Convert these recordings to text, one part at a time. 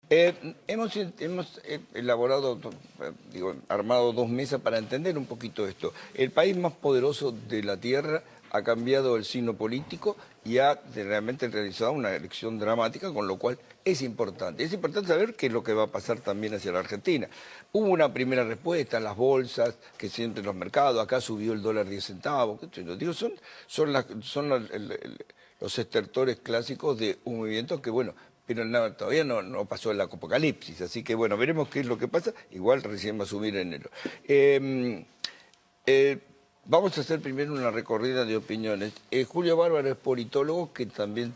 Hemos elaborado, armado dos mesas para entender un poquito esto. El país más poderoso de la Tierra ha cambiado el signo político y ha realmente realizado una elección dramática, con lo cual es importante. Es importante saber qué es lo que va a pasar también hacia la Argentina. Hubo una primera respuesta en las bolsas, que sienten los mercados, acá subió el dólar 10 centavos. Digo, los estertores clásicos de un movimiento que, bueno, pero no, todavía no pasó el apocalipsis, así que bueno, veremos qué es lo que pasa. Igual recién va a subir en enero. Vamos a hacer primero una recorrida de opiniones. Julio Bárbaro es politólogo que también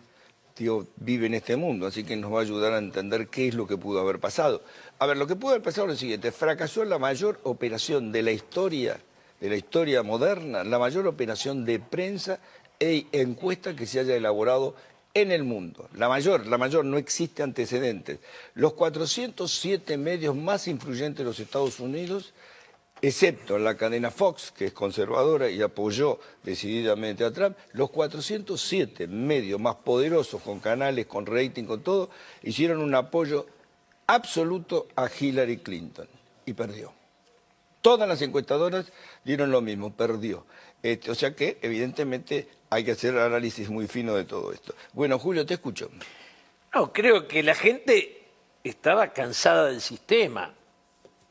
vive en este mundo, así que nos va a ayudar a entender qué es lo que pudo haber pasado. A ver, lo que pudo haber pasado es lo siguiente: fracasó la mayor operación de la historia moderna, la mayor operación de prensa e encuesta que se haya elaborado en el mundo. La mayor, no existe antecedentes. Los 407 medios más influyentes de los Estados Unidos, excepto la cadena Fox, que es conservadora y apoyó decididamente a Trump, los 407 medios más poderosos, con canales, con rating, con todo, hicieron un apoyo absoluto a Hillary Clinton y perdió. Todas las encuestadoras dieron lo mismo, perdió. O sea que, evidentemente, hay que hacer análisis muy fino de todo esto. Bueno, Julio, te escucho. No, creo que la gente estaba cansada del sistema.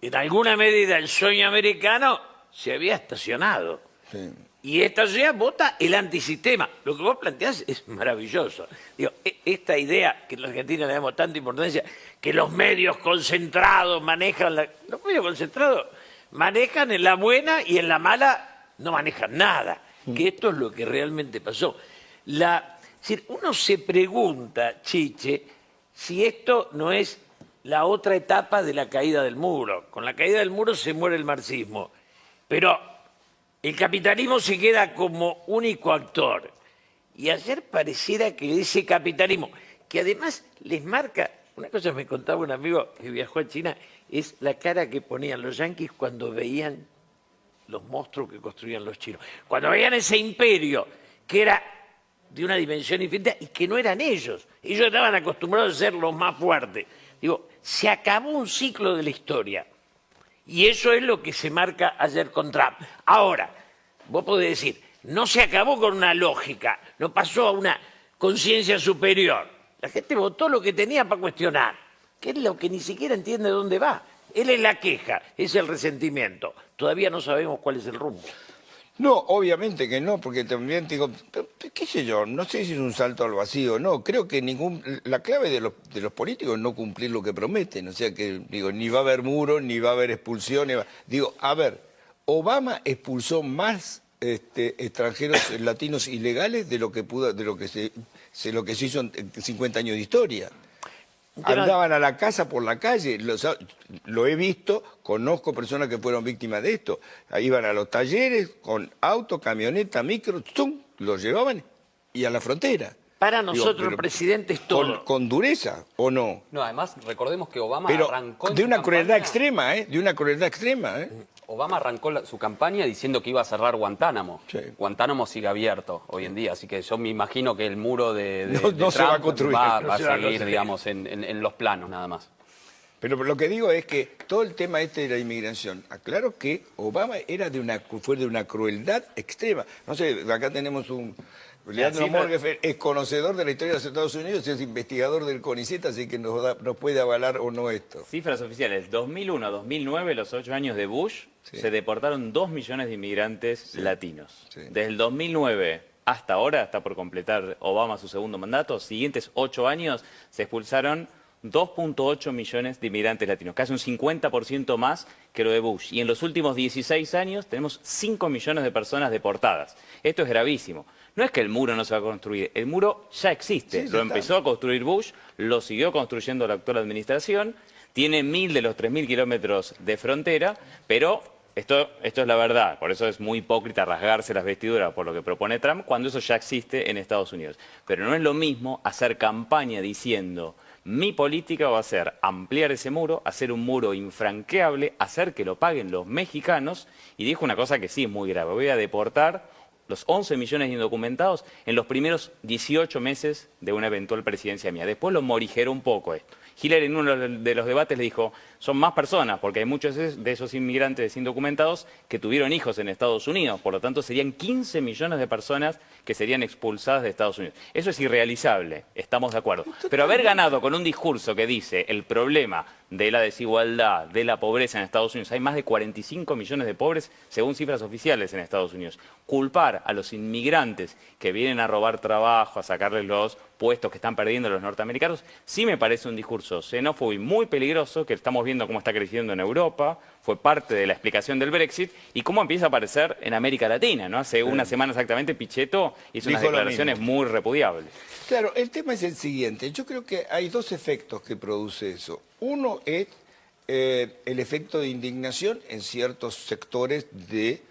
En alguna medida el sueño americano se había estacionado. Sí. Y esta sociedad vota el antisistema. Lo que vos planteás es maravilloso. Digo, esta idea que en la Argentina le damos tanta importancia, que los medios concentrados manejan... Los medios concentrados manejan en la buena y en la mala no manejan nada. Que esto es lo que realmente pasó. Es decir, uno se pregunta, Chiche, si esto no es la otra etapa de la caída del muro. Con la caída del muro se muere el marxismo. Pero el capitalismo se queda como único actor. Y ayer pareciera que ese capitalismo, que además les marca... Una cosa me contaba un amigo que viajó a China, es la cara que ponían los yanquis cuando veían los monstruos que construían los chinos. Cuando veían ese imperio que era de una dimensión infinita y que no eran ellos. Ellos estaban acostumbrados a ser los más fuertes. Digo, se acabó un ciclo de la historia. Y eso es lo que se marca ayer con Trump. Ahora, vos podés decir, no se acabó con una lógica, no pasó a una conciencia superior. La gente votó lo que tenía para cuestionar, que es lo que ni siquiera entiende dónde va. Él es la queja, es el resentimiento. Todavía no sabemos cuál es el rumbo. No, obviamente que no, porque también digo, qué sé yo, no sé si es un salto al vacío, no, creo que la clave de los políticos es no cumplir lo que prometen, o sea que, digo, ni va a haber muros, ni va a haber expulsiones, digo, a ver, Obama expulsó más extranjeros latinos ilegales de lo que se hizo en 50 años de historia. Andaban a la casa por la calle, lo he visto, conozco personas que fueron víctimas de esto. Ahí iban a los talleres con auto, camioneta, micro, ¡zum!, los llevaban y a la frontera. Para nosotros el presidente es todo. Con dureza, ¿o no? No, además recordemos que Obama arrancó de una crueldad extrema, de una crueldad extrema, Obama arrancó su campaña diciendo que iba a cerrar Guantánamo. Sí. Guantánamo sigue abierto hoy en día, así que yo me imagino que el muro de Trump se va a construir. Va a seguir, digamos, en los planos nada más. Pero lo que digo es que todo el tema de la inmigración, aclaro que Obama fue de una crueldad extrema. No sé, acá tenemos un... Leandro Morgue es conocedor de la historia de los Estados Unidos, es investigador del CONICET, así que nos puede avalar o no esto. Cifras oficiales: 2001 a 2009, los 8 años de Bush, se deportaron 2 millones de inmigrantes latinos. Sí. Desde el 2009 hasta ahora, está por completar Obama su segundo mandato, los siguientes 8 años se expulsaron 2.8 millones de inmigrantes latinos, casi un 50% más que lo de Bush. Y en los últimos 16 años tenemos 5 millones de personas deportadas. Esto es gravísimo. No es que el muro no se va a construir, el muro ya existe. Lo empezó a construir Bush, lo siguió construyendo la actual administración, tiene 1000 de los 3000 kilómetros de frontera, pero esto es la verdad. Por eso es muy hipócrita rasgarse las vestiduras por lo que propone Trump, cuando eso ya existe en Estados Unidos. Pero no es lo mismo hacer campaña diciendo: mi política va a ser ampliar ese muro, hacer un muro infranqueable, hacer que lo paguen los mexicanos, y dijo una cosa que sí es muy grave: voy a deportar los 11 millones de indocumentados, en los primeros 18 meses de una eventual presidencia mía. Después lo morigeró un poco esto. Hillary en uno de los debates le dijo, son más personas, porque hay muchos de esos inmigrantes indocumentados que tuvieron hijos en Estados Unidos, por lo tanto serían 15 millones de personas que serían expulsadas de Estados Unidos. Eso es irrealizable, estamos de acuerdo. Pero haber ganado con un discurso que dice el problema de la desigualdad, de la pobreza en Estados Unidos, hay más de 45 millones de pobres según cifras oficiales en Estados Unidos. Culpar a los inmigrantes que vienen a robar trabajo, a sacarles los puestos que están perdiendo los norteamericanos, sí me parece un discurso xenófobo y muy peligroso, que estamos viendo cómo está creciendo en Europa, fue parte de la explicación del Brexit, y cómo empieza a aparecer en América Latina, ¿no? Hace una semana exactamente Pichetto hizo unas declaraciones muy repudiables. Claro, el tema es el siguiente. Yo creo que hay dos efectos que produce eso. Uno es el efecto de indignación en ciertos sectores de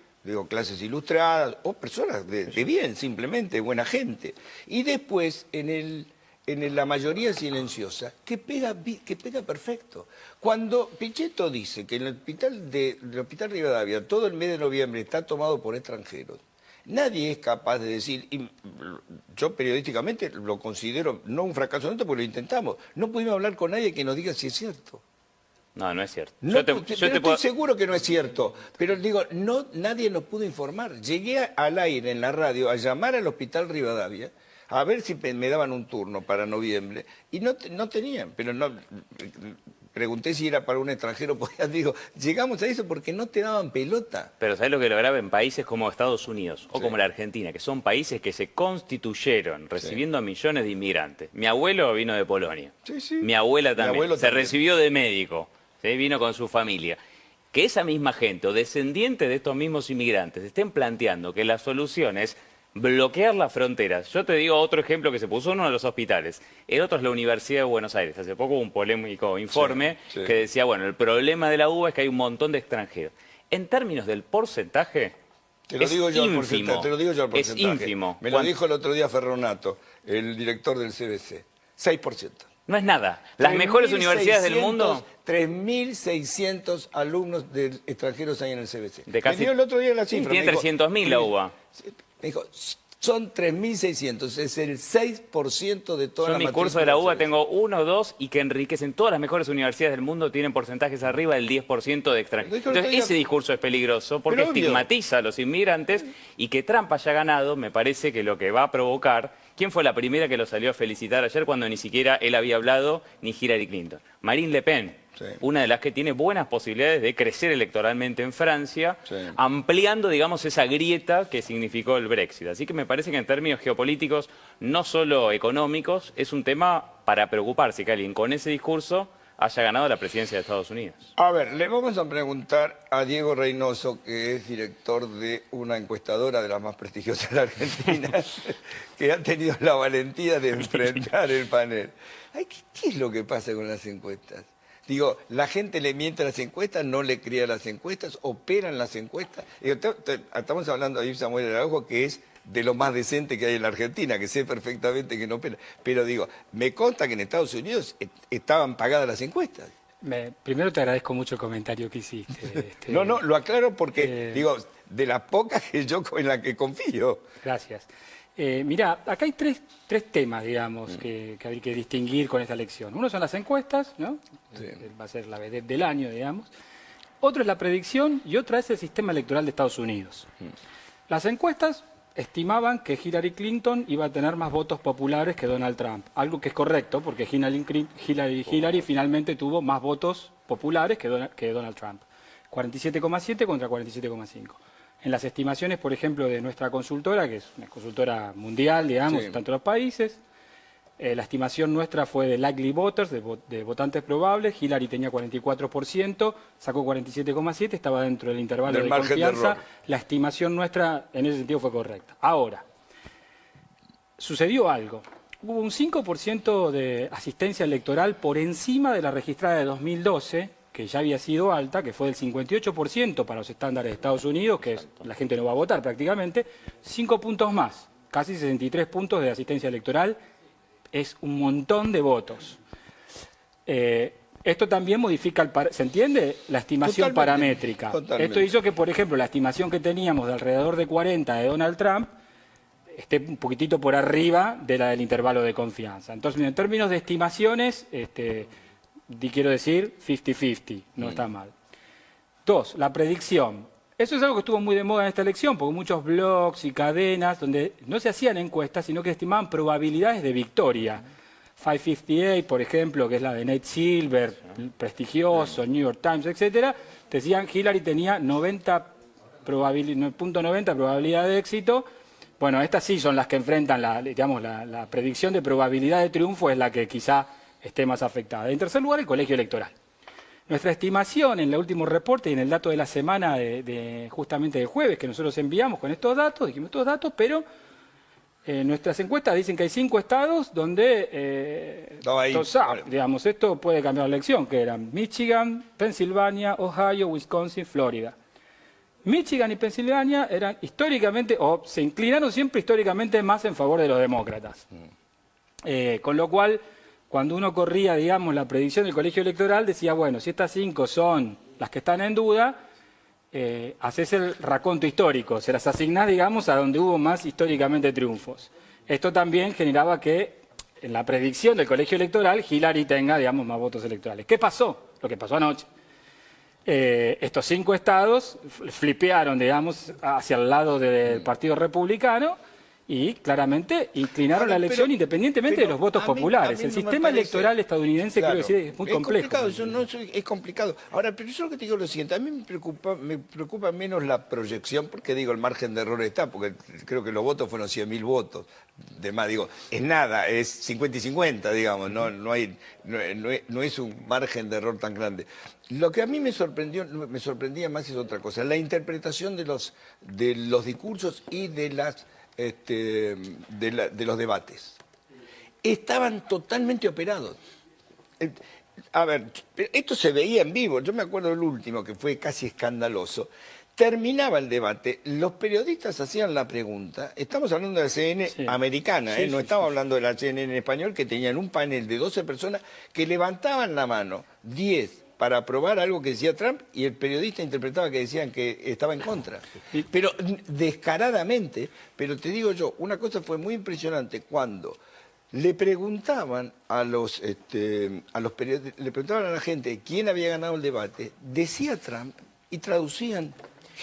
clases ilustradas o personas de bien, simplemente, buena gente. Y después, en la mayoría silenciosa, que pega perfecto. Cuando Pichetto dice que en el hospital Rivadavia todo el mes de noviembre está tomado por extranjeros, nadie es capaz de decir, y yo periodísticamente lo considero no un fracaso neto porque lo intentamos, no pudimos hablar con nadie que nos diga si es cierto. No, no es cierto. No, estoy seguro que no es cierto, pero digo, nadie nos pudo informar. Llegué al aire en la radio a llamar al hospital Rivadavia a ver si me daban un turno para noviembre y no tenían, pero no pregunté si era para un extranjero, digo, llegamos a eso porque no te daban pelota. Pero ¿sabés lo que lograba en países como Estados Unidos o como la Argentina, que son países que se constituyeron recibiendo a millones de inmigrantes? Mi abuelo vino de Polonia, mi abuela también, se recibió de médico. ¿Sí? Vino con su familia. Que esa misma gente o descendientes de estos mismos inmigrantes estén planteando que la solución es bloquear las fronteras. Yo te digo otro ejemplo que se puso en uno de los hospitales. El otro es la Universidad de Buenos Aires. Hace poco hubo un polémico informe que decía, bueno, el problema de la UBA es que hay un montón de extranjeros. En términos del porcentaje, te lo digo yo ínfimo. Te lo digo yo al porcentaje. Es ínfimo. Me lo dijo el otro día Ferronato, el director del CBC. 6%. No es nada. Las mejores universidades del mundo... 3.600 alumnos extranjeros hay en el CBC. Me dio el otro día la cifra. Tiene 300.000 la UBA. Me dijo, son 3.600, es el 6% de toda la matrícula. Yo en mi curso de la UBA tengo 1 o 2 y que enriquecen. Todas las mejores universidades del mundo tienen porcentajes arriba del 10% de extranjeros. Entonces ese discurso es peligroso porque estigmatiza a los inmigrantes y que Trump haya ganado me parece que lo que va a provocar... ¿Quién fue la primera que lo salió a felicitar ayer cuando ni siquiera él había hablado ni Hillary Clinton? Marine Le Pen, una de las que tiene buenas posibilidades de crecer electoralmente en Francia, ampliando, digamos, esa grieta que significó el Brexit. Así que me parece que en términos geopolíticos, no solo económicos, es un tema para preocuparse que alguien con ese discurso haya ganado la presidencia de Estados Unidos. A ver, le vamos a preguntar a Diego Reynoso, que es director de una encuestadora de las más prestigiosas de la Argentina, que ha tenido la valentía de enfrentar el panel. Ay, ¿qué es lo que pasa con las encuestas? Digo, la gente le miente a las encuestas, no le crea las encuestas, operan las encuestas. Digo, estamos hablando de Samuel Araujo, que es de lo más decente que hay en la Argentina, que sé perfectamente que no opera. Pero digo, me consta que en Estados Unidos estaban pagadas las encuestas. Primero te agradezco mucho el comentario que hiciste. No, lo aclaro porque, digo, de las pocas que yo en la que confío. Gracias. Mirá, acá hay tres temas, digamos, que hay que distinguir con esta elección. Uno son las encuestas, ¿no? Va a ser la vedette del año, digamos. Otro es la predicción y otra es el sistema electoral de Estados Unidos. Las encuestas estimaban que Hillary Clinton iba a tener más votos populares que Donald Trump. Algo que es correcto, porque Hillary finalmente tuvo más votos populares que Donald Trump. 47,7 contra 47,5. En las estimaciones, por ejemplo, de nuestra consultora, que es una consultora mundial, digamos, en tantos los países, la estimación nuestra fue de likely voters, de votantes probables. Hillary tenía 44%, sacó 47,7%, estaba dentro del intervalo de confianza. La estimación nuestra en ese sentido fue correcta. Ahora, sucedió algo. Hubo un 5% de asistencia electoral por encima de la registrada de 2012, que ya había sido alta, que fue del 58% para los estándares de Estados Unidos, que la gente no va a votar prácticamente, 5 puntos más, casi 63 puntos de asistencia electoral. Es un montón de votos. Esto también modifica, ¿se entiende? La estimación paramétrica. Totalmente. Esto hizo que, por ejemplo, la estimación que teníamos de alrededor de 40 de Donald Trump esté un poquitito por arriba de la del intervalo de confianza. Entonces, en términos de estimaciones, quiero decir 50-50, no está mal. 2, la predicción. Eso es algo que estuvo muy de moda en esta elección, porque muchos blogs y cadenas donde no se hacían encuestas, sino que estimaban probabilidades de victoria. 558, por ejemplo, que es la de Nate Silver, prestigioso, New York Times, etcétera, decían Hillary tenía 0.90 probabilidad de éxito. Bueno, estas sí son las que enfrentan la predicción de probabilidad de triunfo, es la que quizá esté más afectada. En tercer lugar, el colegio electoral. Nuestra estimación en el último reporte y en el dato de la semana justamente del jueves que nosotros enviamos con estos datos, dijimos estos datos, pero nuestras encuestas dicen que hay 5 estados donde, digamos, esto puede cambiar la elección, que eran Michigan, Pensilvania, Ohio, Wisconsin, Florida. Michigan y Pensilvania eran históricamente, o se inclinaron siempre históricamente más en favor de los demócratas. Con lo cual, cuando uno corría, digamos, la predicción del colegio electoral, decía, bueno, si estas 5 son las que están en duda, haces el raconto histórico, se las asignás, digamos, a donde hubo más históricamente triunfos. Esto también generaba que en la predicción del colegio electoral Hillary tenga, digamos, más votos electorales. ¿Qué pasó? Lo que pasó anoche. Estos 5 estados flipearon, digamos, hacia el lado del Partido Republicano y claramente inclinaron la elección independientemente de los votos populares. El sistema electoral estadounidense, creo que es muy complejo. Es complicado. Ahora, pero yo lo que te digo es lo siguiente, a mí me preocupa menos la proyección, porque digo, el margen de error está, porque creo que los votos fueron 100.000 votos. De más, digo, es nada, es 50 y 50, digamos, no es un margen de error tan grande. Lo que a mí me sorprendía más es otra cosa, la interpretación de los discursos y de los debates. Estaban totalmente operados. A ver, esto se veía en vivo, yo me acuerdo del último, que fue casi escandaloso. Terminaba el debate, los periodistas hacían la pregunta, estamos hablando de la CNN americana, no estamos hablando de la CNN en español, que tenían un panel de 12 personas que levantaban la mano, 10 para aprobar algo que decía Trump, y el periodista interpretaba que decían que estaba en contra. Pero descaradamente, pero te digo yo, una cosa fue muy impresionante cuando le preguntaban a los periodistas, le preguntaban a la gente quién había ganado el debate, decía Trump y traducían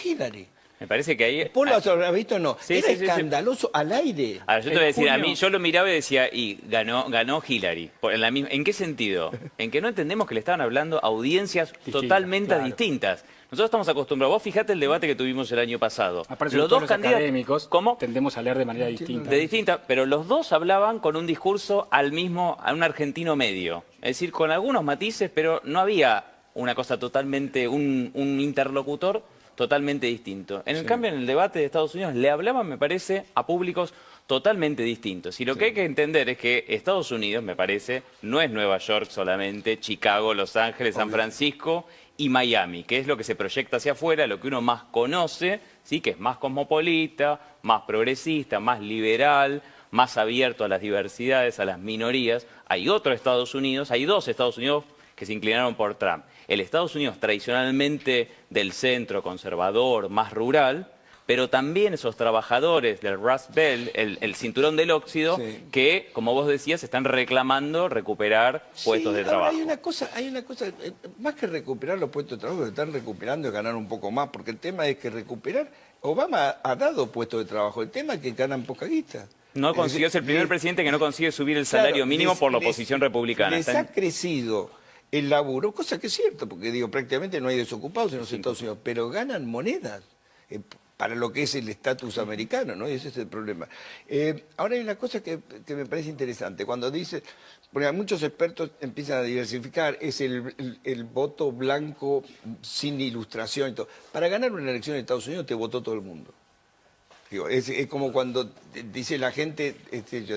Hillary. Me parece que ahí... ¿Vos lo has visto o no? Era escandaloso al aire. Ahora, yo te voy a decir, a mí yo lo miraba y decía, y ganó Hillary. ¿En qué sentido? En que no entendemos que le estaban hablando a audiencias totalmente distintas. Nosotros estamos acostumbrados. Vos fijate el debate que tuvimos el año pasado. Aparte, los dos académicos tendemos a leer de manera distinta. Pero los dos hablaban con un discurso a un argentino medio. Es decir, con algunos matices, pero no había una cosa totalmente, un interlocutor totalmente distinto. En el cambio, en el debate de Estados Unidos le hablaban, me parece, a públicos totalmente distintos. Y lo que hay que entender es que Estados Unidos, me parece, no es Nueva York solamente, Chicago, Los Ángeles, San Francisco y Miami, que es lo que se proyecta hacia afuera, lo que uno más conoce, ¿sí? Que es más cosmopolita, más progresista, más liberal, más abierto a las diversidades, a las minorías. Hay otro Estados Unidos, hay 2 Estados Unidos que se inclinaron por Trump. El Estados Unidos tradicionalmente del centro, conservador, más rural, pero también esos trabajadores del Rust Belt, el cinturón del óxido, que, como vos decías, están reclamando recuperar puestos de trabajo. Hay una cosa, más que recuperar los puestos de trabajo, lo que están recuperando es ganar un poco más, porque el tema es que recuperar, Obama ha dado puestos de trabajo, el tema es que ganan poca guita. No consiguió ser el primer presidente que no consigue subir el salario mínimo por la oposición republicana. Les ha crecido el laburo, cosa que es cierto, porque digo, prácticamente no hay desocupados en los Estados Unidos, pero ganan monedas para lo que es el estatus americano, ¿no? Y ese es el problema. Ahora hay una cosa que me parece interesante, cuando dice, porque muchos expertos empiezan a diversificar, es el voto blanco sin ilustración y todo. Para ganar una elección en Estados Unidos te votó todo el mundo. Digo, es como cuando dice la gente,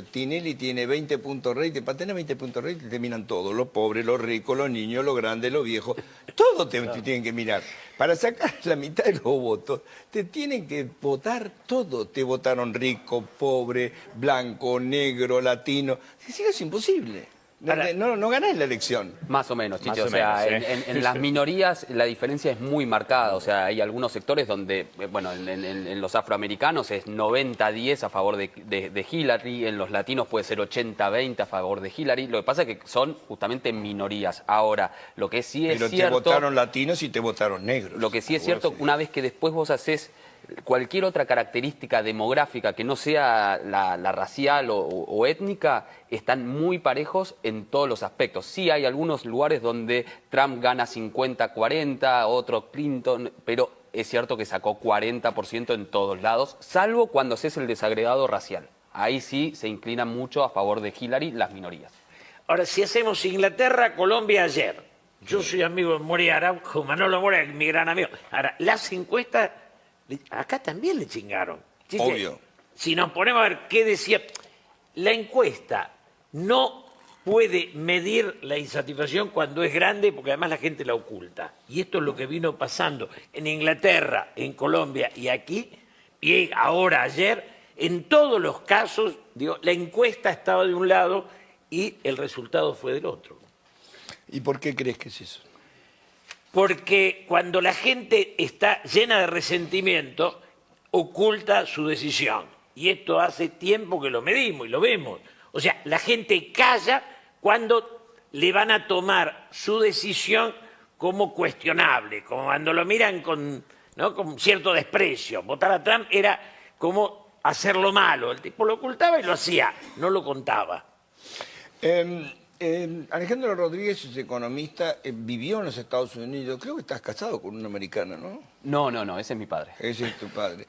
Tinelli tiene 20 puntos rating, para tener 20 puntos rating te miran todos, los pobres, los ricos, los niños, los grandes, los viejos, todos te tienen que mirar. Para sacar la mitad de los votos, te tienen que votar todo. Te votaron rico, pobre, blanco, negro, latino. Es imposible. No ganás la elección. Más o menos, Chiche. Más O sea, menos, en las minorías la diferencia es muy marcada. O sea, hay algunos sectores donde, bueno, en los afroamericanos es 90-10 a favor de Hillary, en los latinos puede ser 80-20 a favor de Hillary. Lo que pasa es que son justamente minorías. Ahora, lo que sí es Pero cierto... te votaron latinos y te votaron negros. Lo que sí es cierto, una vez que después vos haces cualquier otra característica demográfica que no sea la racial o étnica, están muy parejos en todos los aspectos. Sí hay algunos lugares donde Trump gana 50-40, otro Clinton, pero es cierto que sacó 40% en todos lados, salvo cuando haces el desagregado racial. Ahí sí se inclina mucho a favor de Hillary las minorías. Ahora, si hacemos Inglaterra, Colombia ayer. Yo soy amigo de Moria Araujo, Manolo Moria, mi gran amigo. Ahora, las encuestas, acá también le chingaron. Chiche, obvio. Si nos ponemos a ver qué decía... La encuesta no puede medir la insatisfacción cuando es grande, porque además la gente la oculta. Y esto es lo que vino pasando en Inglaterra, en Colombia y aquí, y ahora, ayer, en todos los casos, digo, la encuesta estaba de un lado y el resultado fue del otro. ¿Y por qué crees que es eso? Porque cuando la gente está llena de resentimiento, oculta su decisión. Y esto hace tiempo que lo medimos y lo vemos. O sea, la gente calla cuando le van a tomar su decisión como cuestionable, como cuando lo miran con cierto desprecio. Votar a Trump era como hacerlo malo. El tipo lo ocultaba y lo hacía, no lo contaba. Alejandro Rodríguez es economista, vivió en los Estados Unidos. Creo que estás casado con una americana, ¿no? No, ese es mi padre. Ese es tu padre.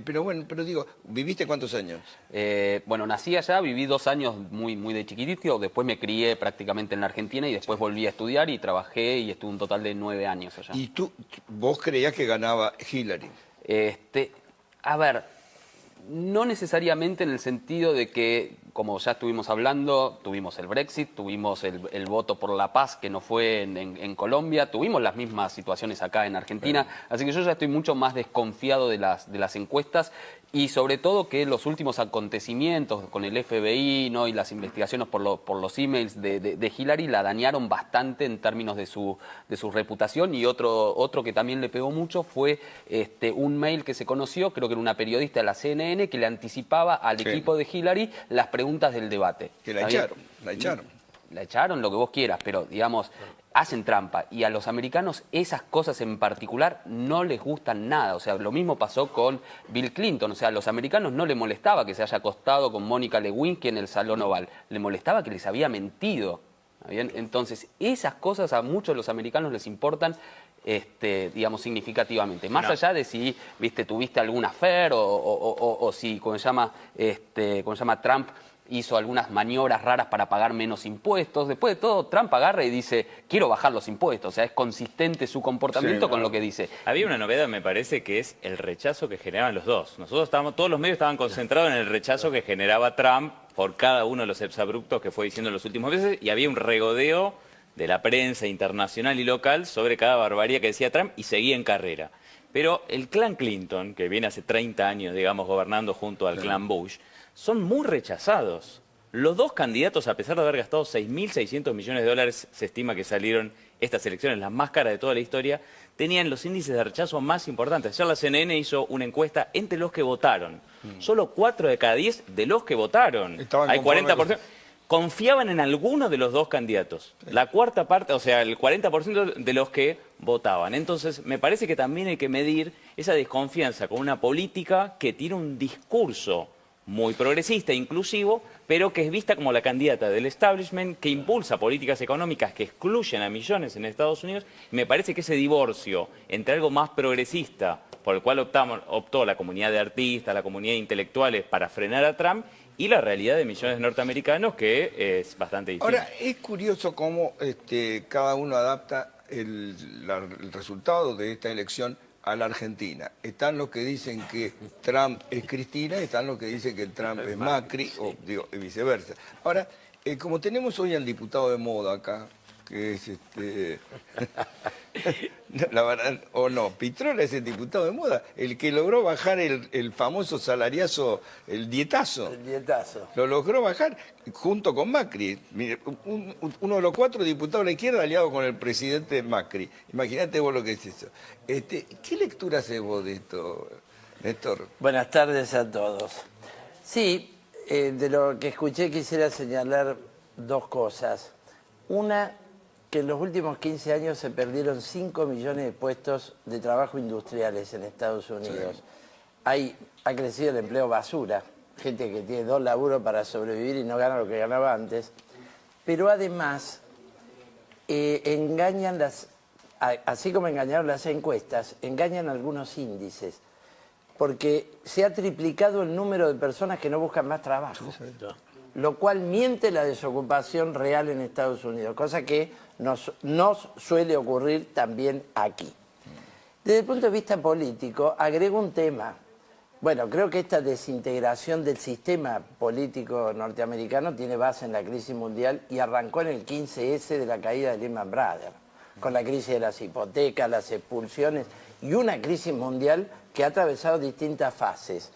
Pero bueno, digo, ¿viviste cuántos años? Bueno, nací allá, viví 2 años muy de chiquitito, después me crié prácticamente en la Argentina y después volví a estudiar y trabajé y estuve un total de 9 años allá. ¿Y vos creías que ganaba Hillary? A ver, no necesariamente en el sentido de que, como ya estuvimos hablando, tuvimos el Brexit, tuvimos el voto por la paz que no fue en Colombia, tuvimos las mismas situaciones acá en Argentina, así que yo ya estoy mucho más desconfiado de las encuestas y sobre todo que los últimos acontecimientos con el FBI, ¿no?, y las investigaciones por los emails de Hillary la dañaron bastante en términos de su reputación. Y otro que también le pegó mucho fue un mail que se conoció, creo que era una periodista de la CNN, que le anticipaba al equipo de Hillary las preguntas del debate. Que la echaron. La echaron, lo que vos quieras, pero digamos, hacen trampa. Y a los americanos esas cosas en particular no les gustan nada. O sea, lo mismo pasó con Bill Clinton. O sea, a los americanos no les molestaba que se haya acostado con Mónica Lewinsky en el Salón Oval. Le molestaba que les había mentido. ¿Bien? Entonces, esas cosas a muchos de los americanos les importan, digamos, significativamente. Más allá de si, tuviste algún affair o si, como se llama Trump, hizo algunas maniobras raras para pagar menos impuestos. Después de todo, Trump agarra y dice, quiero bajar los impuestos. O sea, es consistente su comportamiento con lo que dice. Había una novedad, me parece, que es el rechazo que generaban los dos. Todos los medios estaban concentrados en el rechazo que generaba Trump por cada uno de los exabruptos que fue diciendo en los últimos meses, y había un regodeo de la prensa internacional y local sobre cada barbaridad que decía Trump y seguía en carrera. Pero el clan Clinton, que viene hace 30 años, digamos, gobernando junto al clan Bush, son muy rechazados. Los dos candidatos, a pesar de haber gastado 6.600 millones de dólares, se estima que salieron estas elecciones, las más caras de toda la historia, tenían los índices de rechazo más importantes. Ayer la CNN hizo una encuesta entre los que votaron. Solo 4 de cada 10 de los que votaron, hay 40%, confiaban en alguno de los dos candidatos. La cuarta parte, o sea, el 40% de los que votaban. Entonces, me parece que también hay que medir esa desconfianza con una política que tiene un discurso muy progresista, inclusivo, pero que es vista como la candidata del establishment, que impulsa políticas económicas que excluyen a millones en Estados Unidos. Me parece que ese divorcio entre algo más progresista, por el cual optó la comunidad de artistas, la comunidad de intelectuales para frenar a Trump, y la realidad de millones de norteamericanos, que es bastante distinta. Ahora, es curioso cómo cada uno adapta el resultado de esta elección a la Argentina. Están los que dicen que Trump es Cristina, están los que dicen que Trump es Macri, o digo, y viceversa. Ahora, como tenemos hoy al diputado de moda acá, que es la verdad, o no, Pitrola es el diputado de moda, el que logró bajar el famoso salariazo, el dietazo. El dietazo. Lo logró bajar junto con Macri. Mire, uno de los 4 diputados de la izquierda aliado con el presidente Macri. Imagínate vos lo que es eso. ¿Qué lectura haces vos de esto, Néstor? Buenas tardes a todos. Sí, de lo que escuché quisiera señalar 2 cosas. Una, que en los últimos 15 años se perdieron 5 millones de puestos de trabajo industriales en Estados Unidos. Sí. Ha crecido el empleo basura, gente que tiene 2 laburos para sobrevivir y no gana lo que ganaba antes. Pero además, engañan así como engañaron las encuestas, engañan algunos índices. Porque se ha triplicado el número de personas que no buscan más trabajo. Lo cual miente la desocupación real en Estados Unidos, cosa que nos suele ocurrir también aquí. Desde el punto de vista político, agrego un tema. Bueno, creo que esta desintegración del sistema político norteamericano tiene base en la crisis mundial y arrancó en el 15S de la caída de Lehman Brothers, con la crisis de las hipotecas, las expulsiones y una crisis mundial que ha atravesado distintas fases.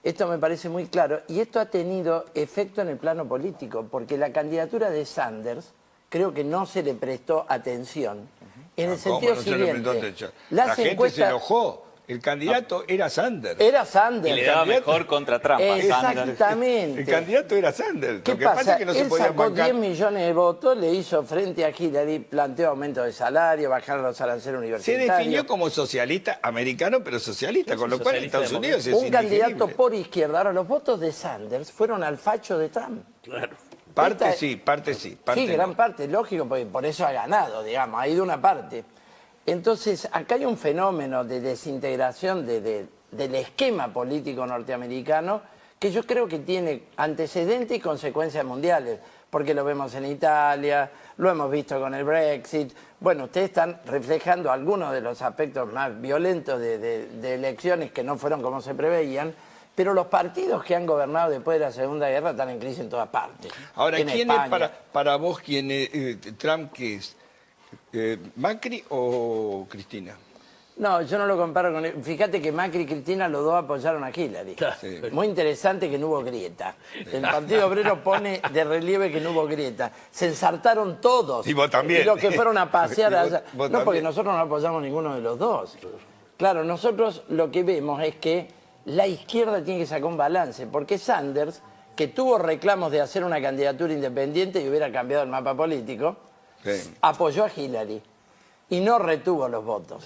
Esto me parece muy claro y esto ha tenido efecto en el plano político porque la candidatura de Sanders creo que no se le prestó atención en el sentido siguiente. La gente se enojó. El candidato era Sanders. Era Sanders. Y le daba mejor contra Trump. Exactamente. El candidato era Sanders. ¿Qué pasa? Él sacó 10 millones de votos, le hizo frente a Hillary, planteó aumento de salario, bajaron los aranceles universitarios. Se definió como socialista americano, pero socialista, con lo cual en Estados Unidos es un candidato por izquierda. Ahora, los votos de Sanders fueron al facho de Trump. Claro. Parte sí, parte sí. Sí, gran parte, lógico, porque por eso ha ganado, digamos, ha ido una parte. Entonces, acá hay un fenómeno de desintegración del esquema político norteamericano que yo creo que tiene antecedentes y consecuencias mundiales, porque lo vemos en Italia, lo hemos visto con el Brexit. Bueno, ustedes están reflejando algunos de los aspectos más violentos de elecciones que no fueron como se preveían, pero los partidos que han gobernado después de la Segunda Guerra están en crisis en todas partes. Ahora, ¿quién es para vos, quién es Trump, qué es? ¿Macri o Cristina? No, yo no lo comparo con él. Fíjate que Macri y Cristina los 2 apoyaron a Hillary. Sí. Muy interesante que no hubo grieta. El Partido Obrero pone de relieve que no hubo grieta. Se ensartaron todos. Y vos también. Y los que fueron a pasear allá. No, también. Porque nosotros no apoyamos ninguno de los 2. Claro, nosotros lo que vemos es que la izquierda tiene que sacar un balance. Porque Sanders, que tuvo reclamos de hacer una candidatura independiente y hubiera cambiado el mapa político, sí, apoyó a Hillary y no retuvo los votos,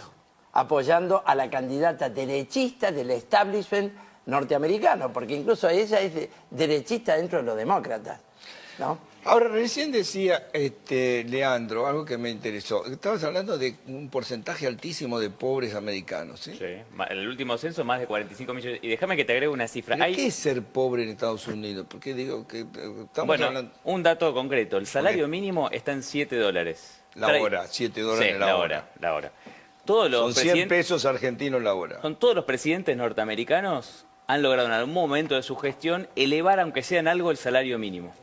apoyando a la candidata derechista del establishment norteamericano, porque incluso ella es derechista dentro de los demócratas, ¿no? Ahora, recién decía Leandro, algo que me interesó. Estabas hablando de un porcentaje altísimo de pobres americanos, ¿sí? Sí, en el último censo más de 45 millones. Y déjame que te agregue una cifra. ¿Qué es ser pobre en Estados Unidos? Porque digo que estamos hablando... un dato concreto. El salario mínimo está en $7. La hora, $7 sí, la hora. La hora. Todos los son 100 pesos argentinos la hora. Son todos los presidentes norteamericanos han logrado en algún momento de su gestión elevar, aunque sea en algo, el salario mínimo.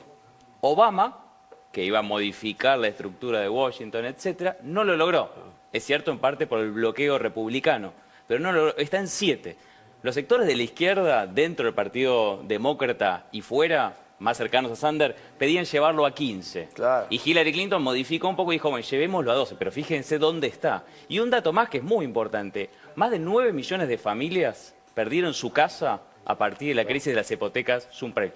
Obama, que iba a modificar la estructura de Washington, etcétera, no lo logró. Es cierto, en parte por el bloqueo republicano, pero no lo logró. Está en 7. Los sectores de la izquierda, dentro del Partido Demócrata y fuera, más cercanos a Sanders, pedían llevarlo a 15. Claro. Y Hillary Clinton modificó un poco y dijo, bueno, llevémoslo a 12, pero fíjense dónde está. Y un dato más que es muy importante, más de 9 millones de familias perdieron su casa a partir de la crisis de las hipotecas subprime.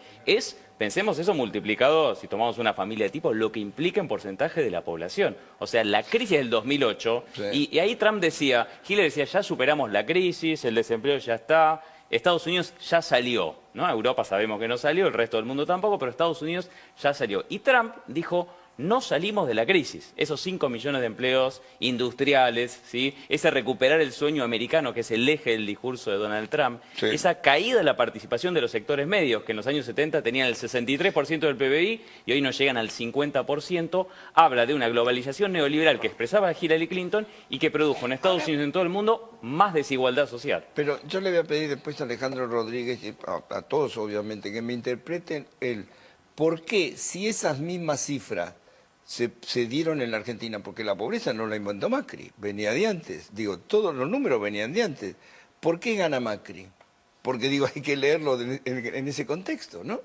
Pensemos eso multiplicado, si tomamos una familia de tipo, lo que implica en porcentaje de la población. O sea, la crisis del 2008, sí. y ahí Trump decía, Hillary decía, ya superamos la crisis, el desempleo ya está, Estados Unidos ya salió, ¿no? Europa sabemos que no salió, el resto del mundo tampoco, pero Estados Unidos ya salió. Y Trump dijo, no salimos de la crisis. Esos 5 millones de empleos industriales, ¿sí? Ese recuperar el sueño americano, que es el eje del discurso de Donald Trump, sí. Esa caída de la participación de los sectores medios, que en los años 70 tenían el 63% del PBI y hoy no llegan al 50%, habla de una globalización neoliberal que expresaba Hillary Clinton y que produjo en Estados Unidos y en todo el mundo más desigualdad social. Pero yo le voy a pedir después a Alejandro Rodríguez y a todos, obviamente, que me interpreten el por qué, si esas mismas cifras se dieron en la Argentina, porque la pobreza no la inventó Macri, venía de antes. Digo, todos los números venían de antes. ¿Por qué gana Macri? Porque digo, hay que leerlo en ese contexto, ¿no?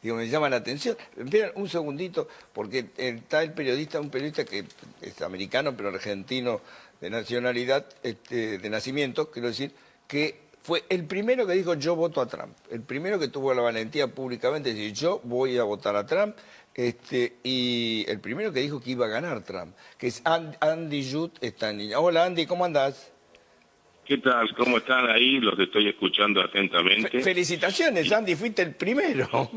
Digo, me llama la atención. Esperen un segundito, porque está un periodista que es americano, pero argentino de nacionalidad, de nacimiento, quiero decir, que fue el primero que dijo yo voto a Trump. El primero que tuvo la valentía públicamente de decir yo voy a votar a Trump. Y el primero que dijo que iba a ganar Trump, que es Andy Judd, esta niña. Hola Andy, ¿cómo andás? ¿Qué tal? ¿Cómo están ahí? Los estoy escuchando atentamente. Felicitaciones, Andy, fuiste el primero.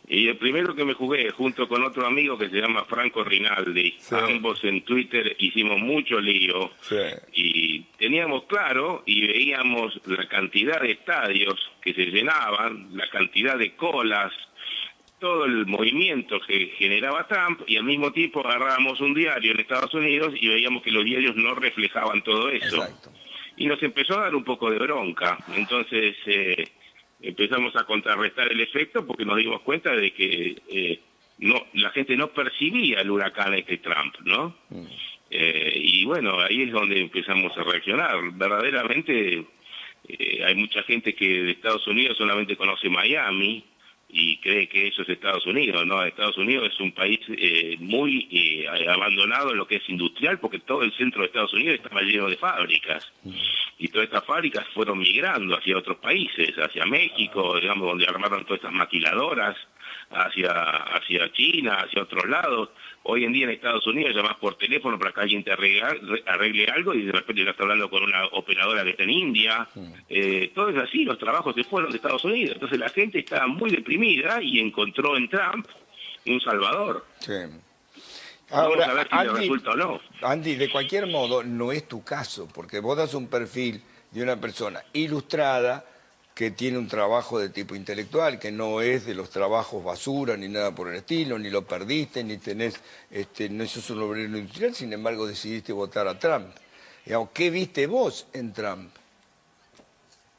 Y el primero que me jugué junto con otro amigo que se llama Franco Rinaldi. Sí. Ambos en Twitter hicimos mucho lío. Sí. Y teníamos claro y veíamos la cantidad de estadios que se llenaban, la cantidad de colas, todo el movimiento que generaba Trump, y al mismo tiempo agarrábamos un diario en Estados Unidos y veíamos que los diarios no reflejaban todo eso. Exacto. Y nos empezó a dar un poco de bronca. Entonces empezamos a contrarrestar el efecto porque nos dimos cuenta de que la gente no percibía el huracán Trump, ¿no? Y bueno, ahí es donde empezamos a reaccionar. Verdaderamente hay mucha gente que de Estados Unidos solamente conoce Miami y cree que eso es Estados Unidos, ¿no? Estados Unidos es un país muy abandonado en lo que es industrial, porque todo el centro de Estados Unidos estaba lleno de fábricas. Y todas estas fábricas fueron migrando hacia otros países, hacia México, digamos, donde armaron todas estas maquiladoras, hacia China, hacia otros lados. Hoy en día en Estados Unidos llamás por teléfono para que alguien te arregle algo y de repente ya estás hablando con una operadora que está en India. Todo es así, los trabajos se fueron de Estados Unidos. Entonces la gente estaba muy deprimida y encontró en Trump un salvador. Sí. Ahora, vamos a ver si le resulta o no. Andy, de cualquier modo no es tu caso, porque vos das un perfil de una persona ilustrada que tiene un trabajo de tipo intelectual, que no es de los trabajos basura ni nada por el estilo, ni lo perdiste, ni tenés, no sos un obrero industrial, sin embargo decidiste votar a Trump. Digamos, ¿qué viste vos en Trump?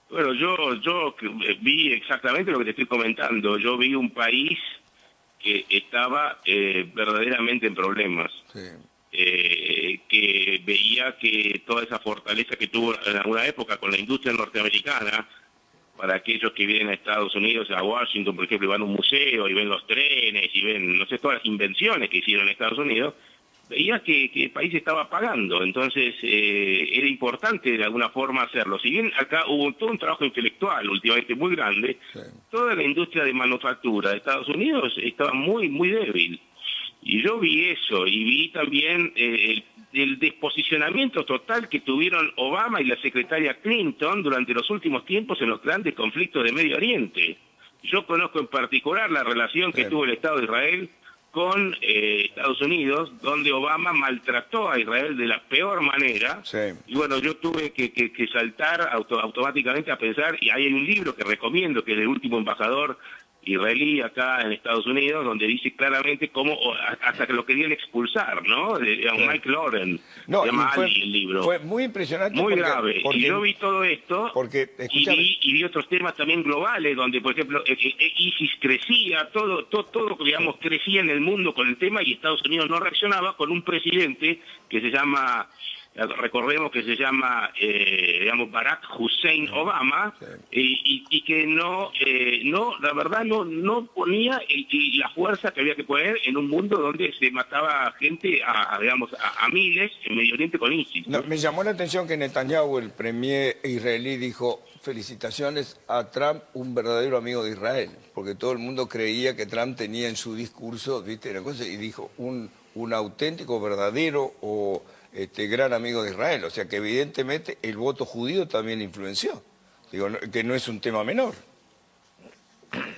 Bueno, yo vi exactamente lo que te estoy comentando. Yo vi un país que estaba verdaderamente en problemas. Sí. Que veía que toda esa fortaleza que tuvo en alguna época con la industria norteamericana, para aquellos que vienen a Estados Unidos, a Washington, por ejemplo, y van a un museo y ven los trenes y ven, no sé, todas las invenciones que hicieron en Estados Unidos, veía que el país estaba pagando. Entonces era importante de alguna forma hacerlo. Si bien acá hubo todo un trabajo intelectual últimamente muy grande, sí, toda la industria de manufactura de Estados Unidos estaba muy, muy débil. Y yo vi eso, y vi también el desposicionamiento total que tuvieron Obama y la secretaria Clinton durante los últimos tiempos en los grandes conflictos de Medio Oriente. Yo conozco en particular la relación que tuvo el Estado de Israel con Estados Unidos, donde Obama maltrató a Israel de la peor manera. Sí. Y bueno, yo tuve que saltar automáticamente a pensar, y hay un libro que recomiendo, que es El último embajador israelí acá en Estados Unidos, donde dice claramente cómo hasta que lo querían expulsar, ¿no? Mike Loren, no, se llama fue, Ali el libro. Fue muy impresionante. Muy grave. Y yo vi todo esto, y vi otros temas también globales, donde, por ejemplo, ISIS crecía, todo, digamos, crecía en el mundo con el tema, y Estados Unidos no reaccionaba, con un presidente que se llama... Recordemos que se llama, digamos, Barack Hussein Obama, sí, y que la verdad no ponía la fuerza que había que poner en un mundo donde se mataba gente a miles en Medio Oriente con ISIS. No, me llamó la atención que Netanyahu, el premier israelí, dijo: felicitaciones a Trump, un verdadero amigo de Israel, porque todo el mundo creía que Trump tenía en su discurso, ¿viste? Una cosa, y dijo un auténtico, verdadero o gran amigo de Israel. O sea que evidentemente el voto judío también influenció. Digo, que no es un tema menor.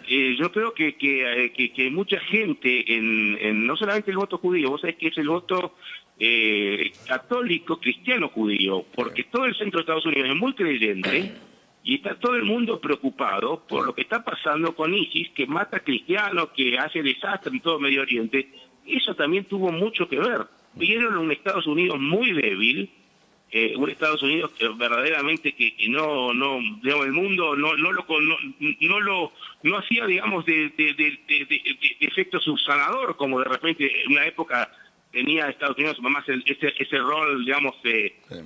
Yo creo que mucha gente, no solamente el voto judío, vos sabés que es el voto católico, cristiano judío, porque todo el centro de Estados Unidos es muy creyente y está todo el mundo preocupado por lo que está pasando con ISIS, que mata cristianos, que hace desastre en todo Medio Oriente. Eso también tuvo mucho que ver. Vieron un Estados Unidos muy débil, un Estados Unidos que verdaderamente que no, digamos, el mundo no hacía, digamos, de efecto subsanador, como de repente en una época tenía Estados Unidos más ese rol, digamos,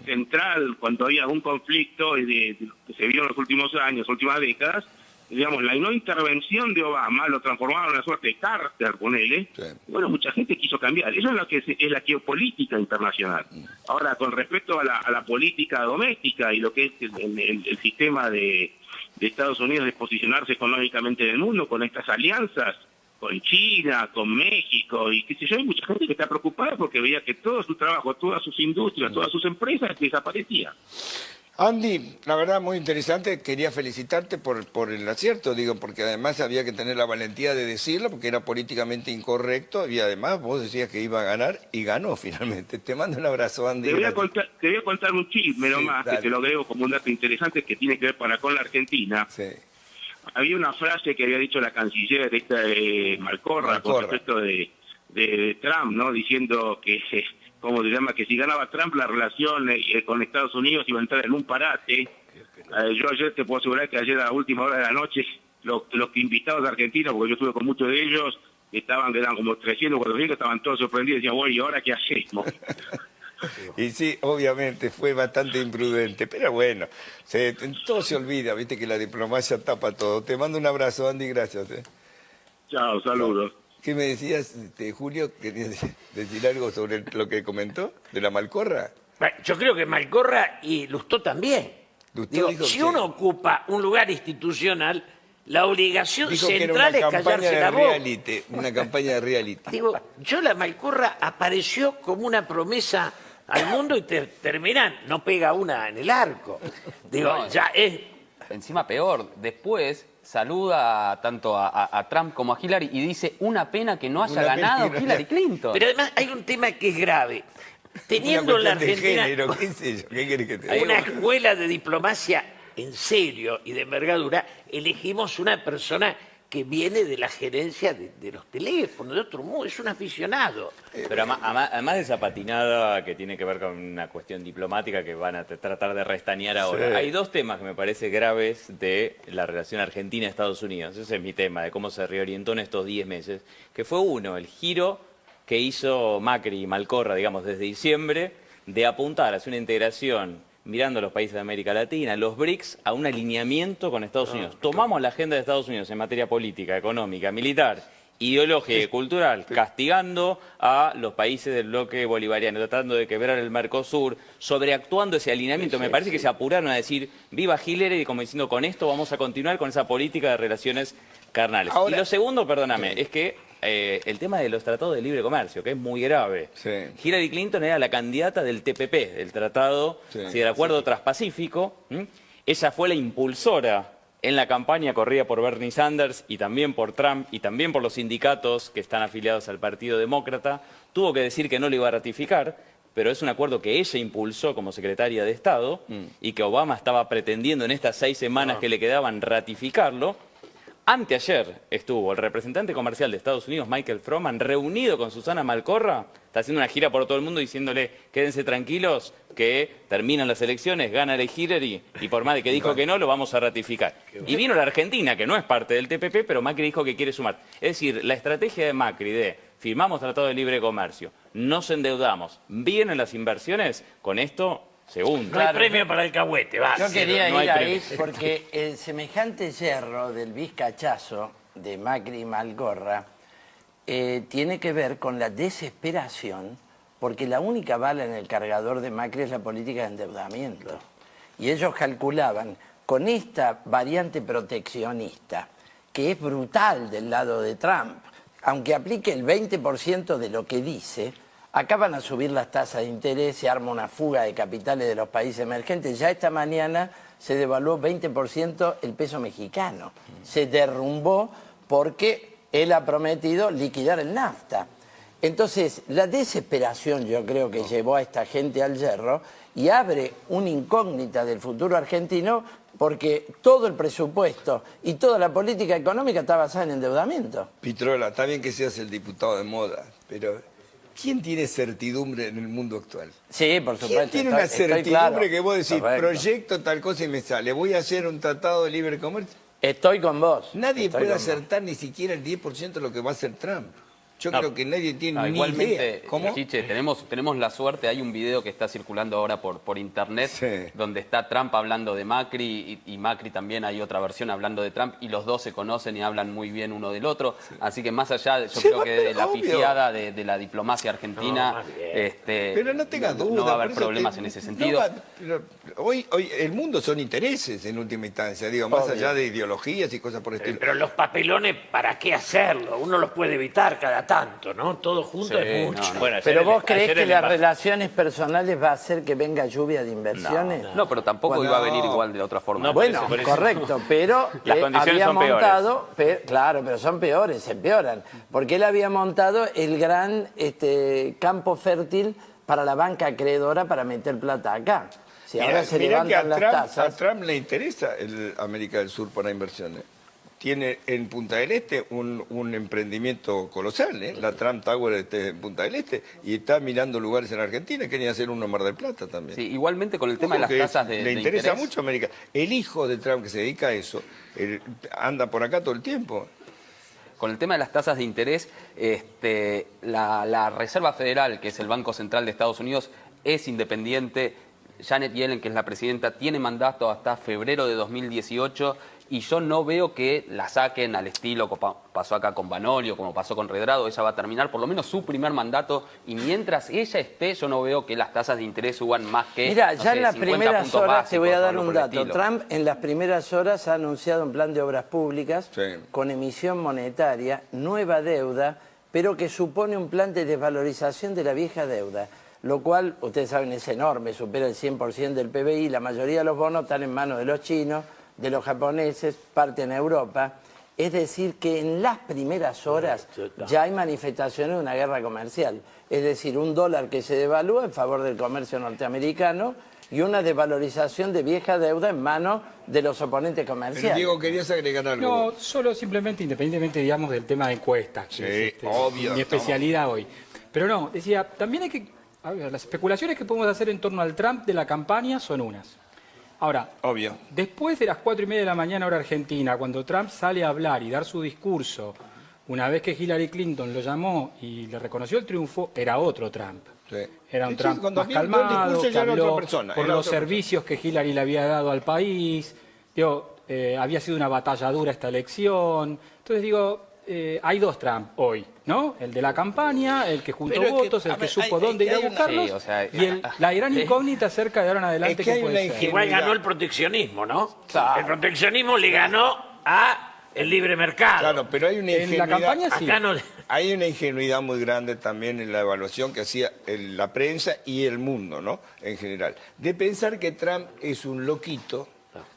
central cuando había un conflicto que se vio en los últimos años, últimas décadas. Digamos, la no intervención de Obama lo transformaron en una suerte de Carter, ponele. Sí. Bueno, mucha gente quiso cambiar. Eso es lo que es la geopolítica internacional. Ahora, con respecto a la política doméstica y lo que es el sistema de Estados Unidos de posicionarse económicamente en el mundo con estas alianzas, con China, con México, y qué sé yo, hay mucha gente que está preocupada porque veía que todo su trabajo, todas sus industrias, todas sus empresas desaparecían. Andy, la verdad muy interesante, quería felicitarte por el acierto, digo, porque además había que tener la valentía de decirlo, porque era políticamente incorrecto, y además vos decías que iba a ganar, y ganó finalmente. Te mando un abrazo, Andy. Te voy a contar un chisme nomás, que te lo agrego como un dato interesante que tiene que ver con la Argentina. Sí. Había una frase que había dicho la canciller Malcorra con respecto de Trump, ¿no? Diciendo que... como se llama, que si ganaba Trump la relación con Estados Unidos iba a entrar en un parate. Yo ayer te puedo asegurar que ayer a la última hora de la noche los invitados de Argentina, porque yo estuve con muchos de ellos, eran como 300, 400, estaban todos sorprendidos, decían, bueno, ¿y ahora qué hacemos? Y sí, obviamente fue bastante imprudente, pero bueno, todo se olvida, viste que la diplomacia tapa todo. Te mando un abrazo, Andy, gracias. Chao, saludos. ¿Qué me decías, Julio? ¿Querías decir algo sobre lo que comentó de la Malcorra? Yo creo que Malcorra y Lustó también. Lustó dijo si uno ocupa un lugar institucional, la obligación central es callarse la boca. Una campaña de reality. Digo, la Malcorra apareció como una promesa al mundo y terminan, no pega una en el arco. Digo, no, ya es... Encima peor, después... saluda tanto a Trump como a Hillary y dice, una pena que no haya ganado Hillary Clinton. Pero además hay un tema que es grave. Teniendo en la Argentina una escuela de diplomacia en serio y de envergadura, elegimos una persona que viene de la gerencia de los teléfonos, de otro modo, es un aficionado. Pero además de esa patinada que tiene que ver con una cuestión diplomática que van a tratar de restañar ahora, sí. Hay dos temas que me parece graves de la relación Argentina-Estados Unidos. Ese es mi tema, de cómo se reorientó en estos 10 meses, que fue uno, el giro que hizo Macri y Malcorra, digamos, desde diciembre, de apuntar hacia una integración mirando a los países de América Latina, los BRICS, a un alineamiento con Estados Unidos. Tomamos la agenda de Estados Unidos en materia política, económica, militar, ideológica y cultural, castigando a los países del bloque bolivariano, tratando de quebrar el Mercosur, sobreactuando ese alineamiento. Me parece que se apuraron a decir, viva Hillary, y como diciendo, con esto vamos a continuar con esa política de relaciones carnales. Ahora, y lo segundo, perdóname, es que el tema de los tratados de libre comercio, que es muy grave. Sí. Hillary Clinton era la candidata del TPP, del Tratado del Acuerdo Transpacífico. Ella fue la impulsora en la campaña corrida por Bernie Sanders y también por Trump y también por los sindicatos que están afiliados al Partido Demócrata. Tuvo que decir que no lo iba a ratificar, pero es un acuerdo que ella impulsó como secretaria de Estado y que Obama estaba pretendiendo en estas 6 semanas que le quedaban ratificarlo. Anteayer estuvo el representante comercial de Estados Unidos, Michael Froman, reunido con Susana Malcorra, está haciendo una gira por todo el mundo diciéndole, quédense tranquilos, que terminan las elecciones, gana Hillary, y por más de que dijo que no, lo vamos a ratificar. Y vino la Argentina, que no es parte del TPP, pero Macri dijo que quiere sumar. Es decir, la estrategia de Macri de firmamos tratado de libre comercio, nos endeudamos, vienen las inversiones, con esto... Segundo. No hay premio para el cahuete, va. Yo quería ir ahí porque el semejante yerro del vizcachazo de Macri y Malcorra tiene que ver con la desesperación, porque la única bala en el cargador de Macri es la política de endeudamiento. Y ellos calculaban con esta variante proteccionista, que es brutal del lado de Trump, aunque aplique el 20% de lo que dice, acá van a subir las tasas de interés, se arma una fuga de capitales de los países emergentes. Ya esta mañana se devaluó 20% el peso mexicano. Se derrumbó porque él ha prometido liquidar el NAFTA. Entonces, la desesperación yo creo que llevó a esta gente al yerro y abre una incógnita del futuro argentino porque todo el presupuesto y toda la política económica está basada en endeudamiento. Pitrola, está bien que seas el diputado de moda, pero... ¿quién tiene certidumbre en el mundo actual? Sí, por supuesto. ¿Quién tiene una certidumbre claro. que vos decís, Correcto. proyecto tal cosa y me sale, voy a hacer un tratado de libre comercio? Estoy con vos. Nadie Estoy puede con vos. acertar ni siquiera el 10% de lo que va a hacer Trump. Yo creo que nadie tiene ni igualmente, idea. ¿Cómo? Chiche, tenemos la suerte, hay un video que está circulando ahora por internet, Sí. donde está Trump hablando de Macri y Macri también, hay otra versión hablando de Trump, y los dos se conocen y hablan muy bien uno del otro. Así que más allá, yo creo que de la obvio. pifiada de la diplomacia argentina, No, más bien. Pero no tenga duda. no va a haber por eso problemas en ese sentido. pero hoy el mundo son intereses en última instancia, digo, más allá de ideologías y cosas por el estilo. Pero los papelones, ¿para qué hacerlo? Uno los puede evitar cada tanto, ¿no? Todo junto Sí, es mucho. no. Bueno, Pero ayer vos creés ayer que el las embajador- relaciones personales va a hacer que venga lluvia de inversiones. No, pero tampoco Bueno, iba a venir igual de otra forma. No, Bueno, por eso. correcto, pero Las condiciones había son peores. montado, claro, pero son peores, se empeoran, porque él había montado el gran campo fértil para la banca acreedora para meter plata acá. Si ahora se Mirá que levantan las a tasas. Trump le interesa el América del Sur para inversiones. Tiene en Punta del Este un emprendimiento colosal, ¿eh? La Trump Tower en Punta del Este, y está mirando lugares en Argentina, quería hacer uno en Mar del Plata también. Sí, igualmente con el tema de las Porque tasas de le interesa interés, mucho América. El hijo de Trump que se dedica a eso, anda por acá todo el tiempo. con el tema de las tasas de interés, la Reserva Federal, que es el Banco Central de Estados Unidos, es independiente. Janet Yellen, que es la presidenta, tiene mandato hasta febrero de 2018 y yo no veo que la saquen al estilo como pasó acá con Banolio, como pasó con Redrado. Ella va a terminar por lo menos su primer mandato y mientras ella esté, yo no veo que las tasas de interés suban más que, Mira, no ya sé, en las 50 primeras puntos horas te voy a básicos, dar algo un por el dato. estilo. Trump en las primeras horas ha anunciado un plan de obras públicas Sí. con emisión monetaria, nueva deuda, pero que supone un plan de desvalorización de la vieja deuda, lo cual, ustedes saben, es enorme, supera el 100% del PBI. La mayoría de los bonos están en manos de los chinos, de los japoneses, parte en Europa. Es decir, que en las primeras horas ya hay manifestaciones de una guerra comercial. Es decir, un dólar que se devalúa en favor del comercio norteamericano y una desvalorización de vieja deuda en manos de los oponentes Pero comerciales. Diego, ¿querías agregar algo? No, solo simplemente, independientemente, digamos, del tema de encuestas, que Sí, es obvio, mi especialidad hoy. Pero no, decía, también hay que, a ver, las especulaciones que podemos hacer en torno al Trump de la campaña son unas. Ahora, Obvio. después de las 4:30 de la mañana hora argentina, cuando Trump sale a hablar y dar su discurso, una vez que Hillary Clinton lo llamó y le reconoció el triunfo, era otro Trump. Sí. Era un Sí, Trump cuando más vino el calmado, discurso que ya era otra habló persona, por era los otra servicios que Hillary le había dado al país. Digo, había sido una batalla dura esta elección. Entonces digo, hay dos Trump hoy, ¿no? El de la campaña, el que juntó Pero es que, votos, a el que ver, supo hay dónde ir a una- buscarlos, Sí, o sea, y la gran incógnita acerca de ahora en adelante Es que hay que puede una ser. Igual ingenuidad. ganó el proteccionismo, ¿no? El proteccionismo le ganó a el libre mercado. Claro, pero hay una En la ingenuidad. campaña sí. Acá no le- Hay una ingenuidad muy grande también en la evaluación que hacía la prensa y el mundo, ¿no? En general. De pensar que Trump es un loquito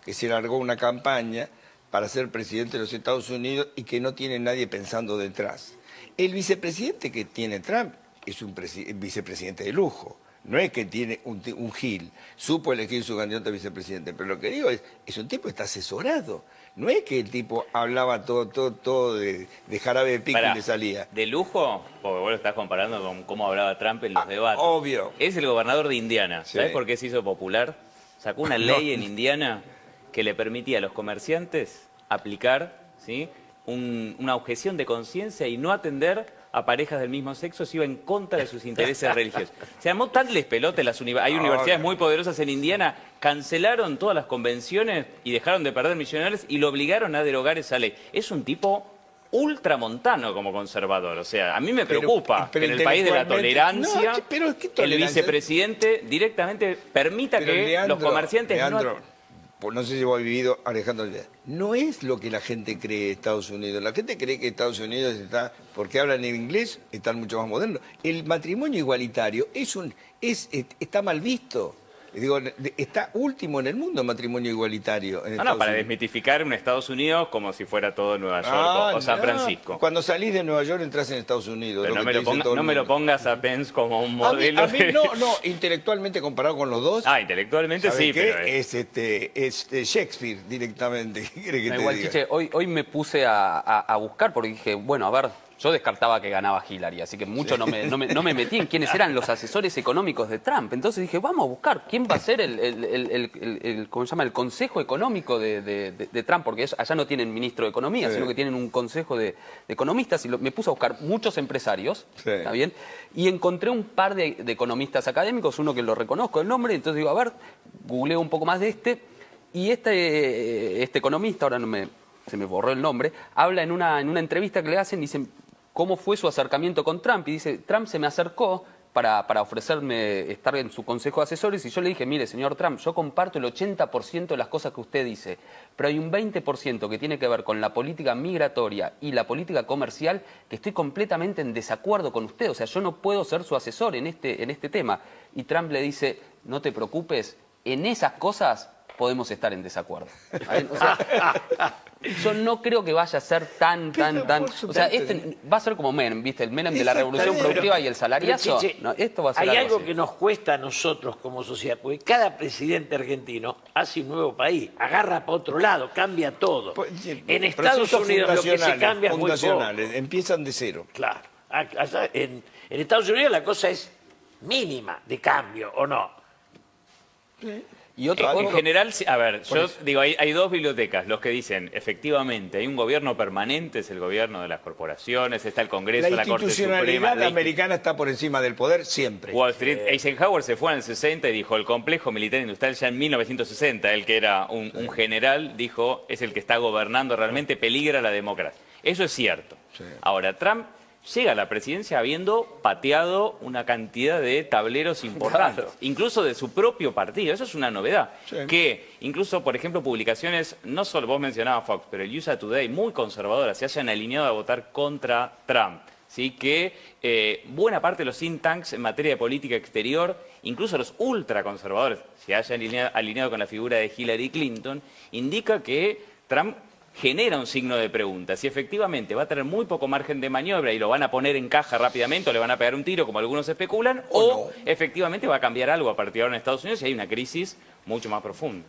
que se largó una campaña para ser presidente de los Estados Unidos y que no tiene nadie pensando detrás. El vicepresidente que tiene Trump es un vicepresidente de lujo. No es que tiene un Gil, supo elegir su candidato a vicepresidente, pero lo que digo es un tipo que está asesorado. No es que el tipo hablaba todo de jarabe de pico Pará, y le salía. de lujo, porque vos lo estás comparando con cómo hablaba Trump en los debates. obvio. Es el gobernador de Indiana. Sí. ¿Sabés por qué se hizo popular? Sacó una ley en Indiana que le permitía a los comerciantes aplicar, ¿sí?, una objeción de conciencia y no atender a parejas del mismo sexo si iba en contra de sus intereses religiosos. Se armó tan despelote hay universidades muy poderosas en Indiana, cancelaron todas las convenciones y dejaron de perder millonarios y lo obligaron a derogar esa ley. Es un tipo ultramontano como conservador. O sea, a mí me preocupa pero que en el país de la intelectualmente- tolerancia, No, pero ¿qué el tolerancia? vicepresidente directamente permita Pero que Leandro, los comerciantes Leandro, pues no sé si vos has vivido, Alejandro, no es lo que la gente cree de Estados Unidos. La gente cree que Estados Unidos está, porque hablan en inglés, están mucho más modernos. El matrimonio igualitario está mal visto. Digo, está último en el mundo el matrimonio igualitario. En No, Estados para Unidos. desmitificar un Estados Unidos como si fuera todo Nueva York o San no. Francisco. Cuando salís de Nueva York entras en Estados Unidos. Pero lo no que me te lo, dice todo el no me lo mundo. pongas a Pence como un A mí, modelo. de- no, intelectualmente comparado con los dos. Ah, intelectualmente ¿sabe sí, qué? pero Es Shakespeare directamente. ¿Qué quiere que No, te igual, diga? Chiche, hoy me puse a buscar porque dije, bueno, a ver, Yo descartaba que ganaba Hillary, así que mucho no me metí en quiénes eran los asesores económicos de Trump. Entonces dije, vamos a buscar quién va a ser ¿cómo se llama? El consejo económico de Trump, porque allá no tienen ministro de Economía, sino que tienen un consejo de economistas. Y me puse a buscar muchos empresarios, ¿está bien? Y encontré un par de economistas académicos, uno que lo reconozco el nombre, entonces digo, a ver, googleo un poco más de y este economista, ahora se me borró el nombre, habla en una entrevista que le hacen, dicen cómo fue su acercamiento con Trump, y dice, Trump se me acercó para ofrecerme estar en su consejo de asesores, y yo le dije, mire, señor Trump, yo comparto el 80% de las cosas que usted dice, pero hay un 20% que tiene que ver con la política migratoria y la política comercial, que estoy completamente en desacuerdo con usted, o sea, yo no puedo ser su asesor en este tema. Y Trump le dice, no te preocupes, en esas cosas podemos estar en desacuerdo. O sea, yo no creo que vaya a ser tan... O sea, va a ser como Menem, ¿viste? El Menem de la revolución productiva y el salariazo. No, esto va a ser hay algo así. que nos cuesta a nosotros como sociedad, porque cada presidente argentino hace un nuevo país, agarra para otro lado, cambia todo. En Estados Unidos lo que se cambia es muy poco. Empiezan de cero. Claro. En Estados Unidos la cosa es mínima de cambio, ¿o no? Y otro en general, a ver, yo digo, hay dos bibliotecas, los que dicen, efectivamente, hay un gobierno permanente, es el gobierno de las corporaciones, está el Congreso, la Corte Suprema. La institucionalidad americana está por encima del poder siempre. Wall Street, Eisenhower se fue en el 60 y dijo, el complejo militar industrial ya en 1960, él que era un general, dijo, es el que está gobernando realmente, peligra la democracia. Eso es cierto. Sí. Ahora, Trump llega a la presidencia habiendo pateado una cantidad de tableros importantes, incluso de su propio partido. Eso es una novedad. Sí. Que incluso, por ejemplo, publicaciones, no solo vos mencionabas Fox, pero el USA Today, muy conservadoras, se hayan alineado a votar contra Trump. ¿Sí? Que buena parte de los think tanks en materia de política exterior, incluso los ultraconservadores, se hayan alineado con la figura de Hillary Clinton, indica que Trump genera un signo de pregunta. Si efectivamente va a tener muy poco margen de maniobra y lo van a poner en caja rápidamente o le van a pegar un tiro, como algunos especulan, o efectivamente va a cambiar algo a partir de ahora en Estados Unidos y hay una crisis mucho más profunda.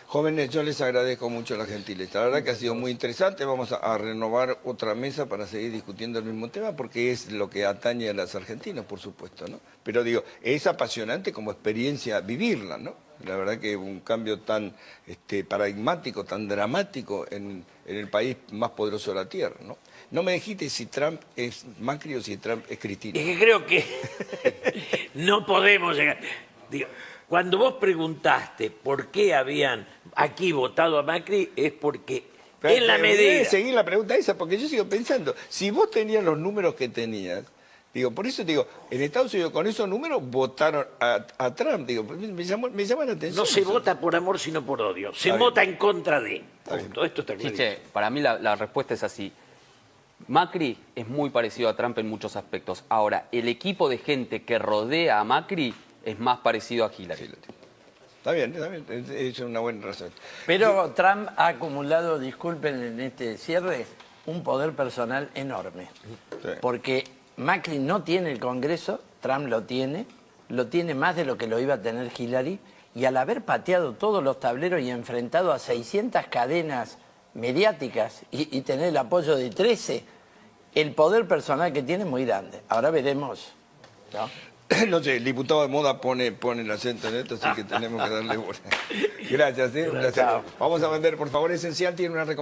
Jóvenes, yo les agradezco mucho la gentileza. La verdad que ha sido muy interesante. Vamos a renovar otra mesa para seguir discutiendo el mismo tema, porque es lo que atañe a las argentinas, por supuesto, ¿no? Pero digo, es apasionante como experiencia vivirla, ¿no? La verdad que un cambio tan paradigmático, tan dramático en el país más poderoso de la Tierra, ¿no? No me dijiste si Trump es Macri o si Trump es Cristina. Es que creo que no podemos llegar. Digo, cuando vos preguntaste por qué habían aquí votado a Macri, es porque en la medida... seguir la pregunta esa, porque yo sigo pensando, si vos tenías los números que tenías, digo, por eso digo, en Estados Unidos con esos números votaron a Trump, digo, me llama la atención. No se vota por amor sino por odio, se vota en contra de. Todo esto está claro. Chiche, para mí la respuesta es así. Macri es muy parecido a Trump en muchos aspectos. Ahora, el equipo de gente que rodea a Macri es más parecido a Hillary. Está bien, es una buena razón. Pero Trump ha acumulado, disculpen en este cierre, un poder personal enorme. Sí. Porque Macri no tiene el Congreso, Trump lo tiene más de lo que lo iba a tener Hillary, y al haber pateado todos los tableros y enfrentado a 600 cadenas mediáticas y tener el apoyo de 13, el poder personal que tiene es muy grande. Ahora veremos, ¿no? No sé, el diputado de moda pone el acento en esto, así que tenemos que darle bola. Gracias, un placer. Vamos a vender, por favor, Esencial tiene una recomendación.